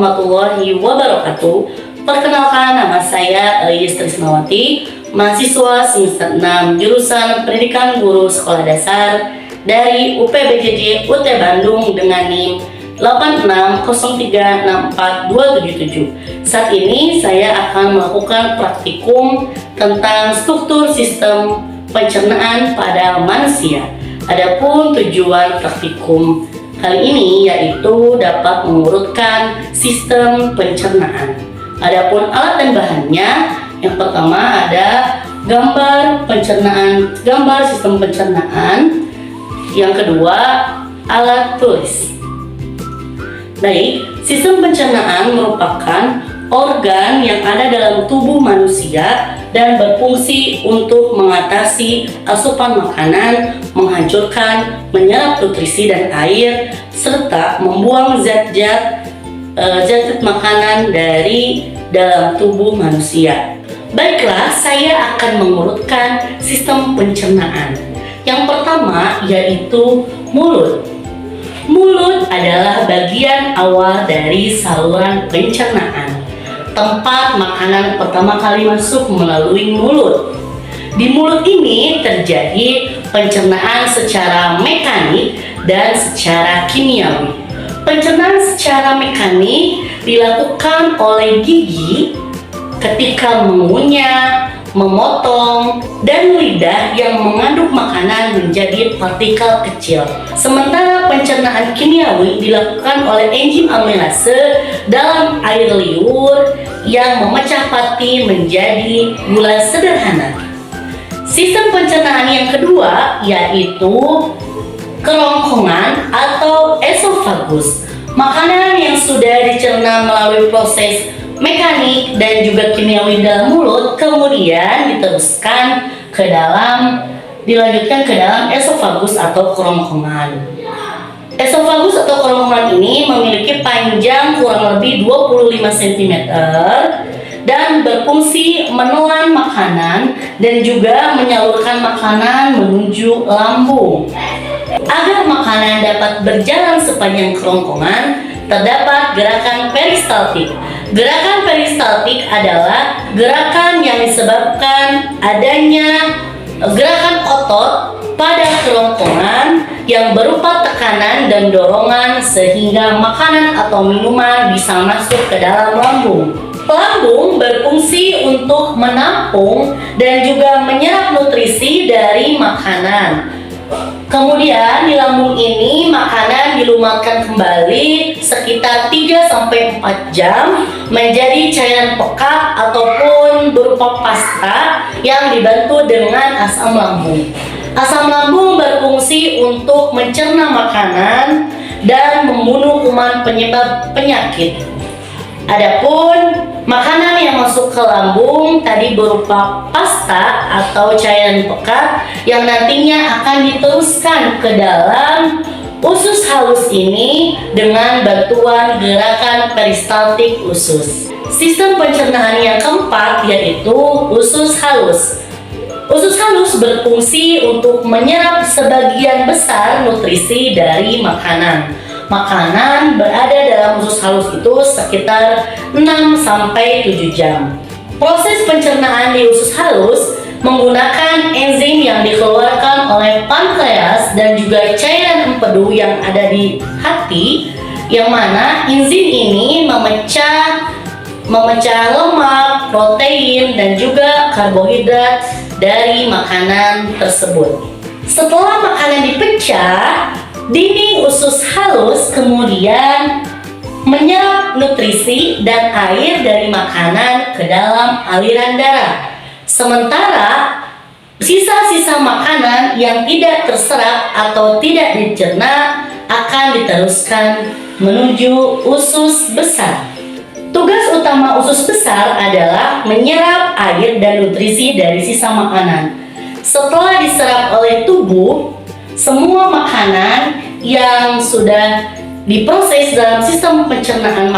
warahmatullahi wabarakatuh. Perkenalkan, nama saya Elis Trisnawati, mahasiswa semester 6 jurusan Pendidikan Guru Sekolah Dasar dari UPBJJ UT Bandung dengan NIM 86036427. Saat ini saya akan melakukan praktikum tentang struktur sistem pencernaan pada manusia. Adapun tujuan praktikum kali ini yaitu dapat mengurutkan sistem pencernaan. Adapun alat dan bahannya, yang pertama ada gambar sistem pencernaan. Yang kedua, alat tulis. Baik, sistem pencernaan merupakan organ yang ada dalam tubuh manusia dan berfungsi untuk mengatasi asupan makanan, menghancurkan, menyerap nutrisi dan air, serta membuang zat-zat makanan dari dalam tubuh manusia. Baiklah, saya akan mengurutkan sistem pencernaan. Yang pertama yaitu mulut. Mulut adalah bagian awal dari saluran pencernaan. Tempat makanan pertama kali masuk melalui mulut. Di mulut ini terjadi pencernaan secara mekanik dan secara kimiawi. Pencernaan secara mekanik dilakukan oleh gigi ketika mengunyah, memotong, dan lidah yang mengaduk makanan menjadi partikel kecil. Sementara pencernaan kimiawi dilakukan oleh enzim amilase dalam air liur yang memecah pati menjadi gula sederhana. Sistem pencernaan yang kedua yaitu kerongkongan atau esofagus. Makanan yang sudah dicerna melalui proses mekanik dan juga kimiawi dalam mulut kemudian dilanjutkan ke dalam esofagus atau kerongkongan. Esofagus atau kerongkongan ini memiliki panjang kurang lebih 25 cm dan berfungsi menelan makanan dan juga menyalurkan makanan menuju lambung. Agar makanan dapat berjalan sepanjang kerongkongan, terdapat gerakan peristaltik. Gerakan peristaltik adalah gerakan yang disebabkan adanya gerakan otot pada kerongkongan yang berupa tekanan dan dorongan sehingga makanan atau minuman bisa masuk ke dalam lambung. Lambung berfungsi untuk menampung dan juga menyerap nutrisi dari makanan. Kemudian di lambung ini makanan dilumatkan kembali sekitar 3-4 jam menjadi cairan pekat ataupun berupa pasta yang dibantu dengan asam lambung. Asam lambung berfungsi untuk mencerna makanan dan membunuh kuman penyebab penyakit. Adapun makanan yang masuk ke lambung tadi berupa pasta atau cairan pekat yang nantinya akan diteruskan ke dalam usus halus ini dengan bantuan gerakan peristaltik usus. Sistem pencernaan yang keempat yaitu usus halus. Usus halus berfungsi untuk menyerap sebagian besar nutrisi dari makanan. Makanan berada dalam usus halus itu sekitar 6-7 jam. Proses pencernaan di usus halus menggunakan enzim yang dikeluarkan oleh pankreas dan juga cairan empedu yang ada di hati, yang mana enzim ini memecah lemak, protein, dan juga karbohidrat dari makanan tersebut. Setelah makanan dipecah, dinding usus halus kemudian menyerap nutrisi dan air dari makanan ke dalam aliran darah. Sementara sisa-sisa makanan yang tidak terserap atau tidak dicerna akan diteruskan menuju usus besar. Tugas utama usus besar adalah menyerap air dan nutrisi dari sisa makanan. Setelah diserap oleh tubuh, semua makanan yang sudah diproses dalam sistem pencernaan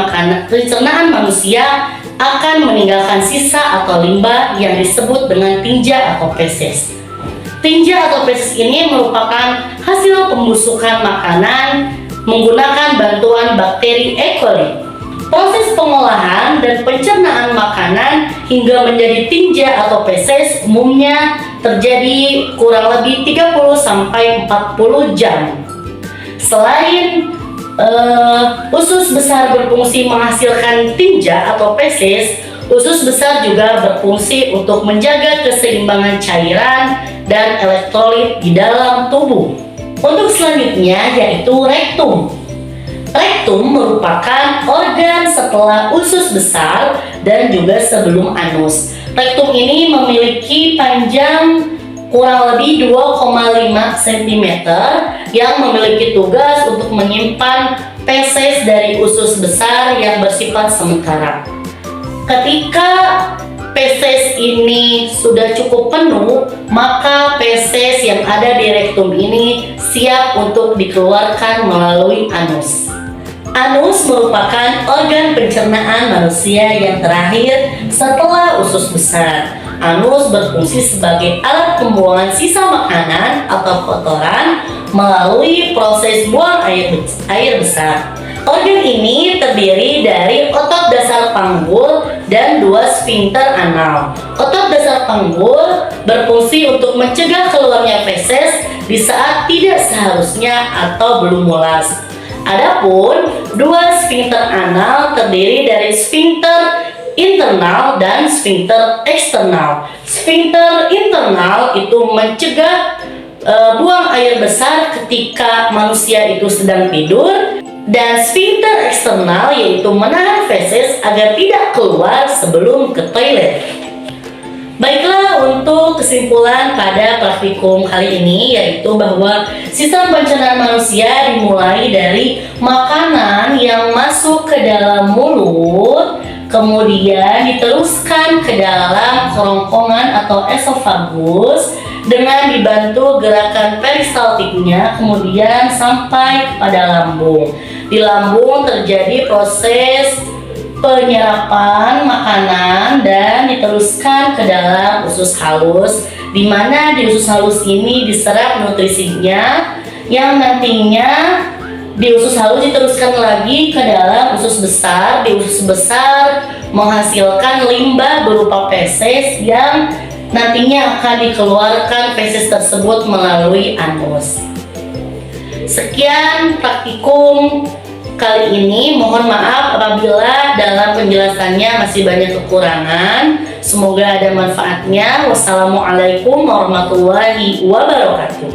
manusia akan meninggalkan sisa atau limbah yang disebut dengan tinja atau feses. Tinja atau feses ini merupakan hasil pembusukan makanan menggunakan bantuan bakteri E. coli. Proses pengolahan dan pencernaan makanan hingga menjadi tinja atau feses umumnya terjadi kurang lebih 30-40 jam. Selain usus besar berfungsi menghasilkan tinja atau feses, usus besar juga berfungsi untuk menjaga keseimbangan cairan dan elektrolit di dalam tubuh. Untuk selanjutnya yaitu rektum. Rektum merupakan organ setelah usus besar dan juga sebelum anus. Rektum ini memiliki panjang kurang lebih 2,5 cm yang memiliki tugas untuk menyimpan feses dari usus besar yang bersifat sementara. Ketika feses ini sudah cukup penuh, maka feses yang ada di rektum ini siap untuk dikeluarkan melalui anus. Anus merupakan organ pencernaan manusia yang terakhir setelah usus besar. Anus berfungsi sebagai alat pembuangan sisa makanan atau kotoran melalui proses buang air besar. Organ ini terdiri dari otot dasar panggul dan 2 sfinkter anal. Otot dasar panggul berfungsi untuk mencegah keluarnya feses di saat tidak seharusnya atau belum mulas. Adapun 2 sfinkter anal terdiri dari sfinkter internal dan sfinkter eksternal. Sfinkter internal itu mencegah buang air besar ketika manusia itu sedang tidur, dan sfinkter eksternal yaitu menahan feses agar tidak keluar sebelum ke toilet. Baiklah, untuk kesimpulan pada praktikum kali ini yaitu bahwa sistem pencernaan manusia dimulai dari makanan yang masuk ke dalam mulut, kemudian diteruskan ke dalam kerongkongan atau esofagus dengan dibantu gerakan peristaltiknya, kemudian sampai kepada lambung. Di lambung terjadi proses penyerapan makanan dan diteruskan ke dalam usus halus, di mana di usus halus ini diserap nutrisinya yang nantinya di usus halus diteruskan lagi ke dalam usus besar. Di usus besar menghasilkan limbah berupa feses yang nantinya akan dikeluarkan feses tersebut melalui anus. Sekian praktikum kali ini, mohon maaf apabila dalam penjelasannya masih banyak kekurangan. Semoga ada manfaatnya. Wassalamualaikum warahmatullahi wabarakatuh.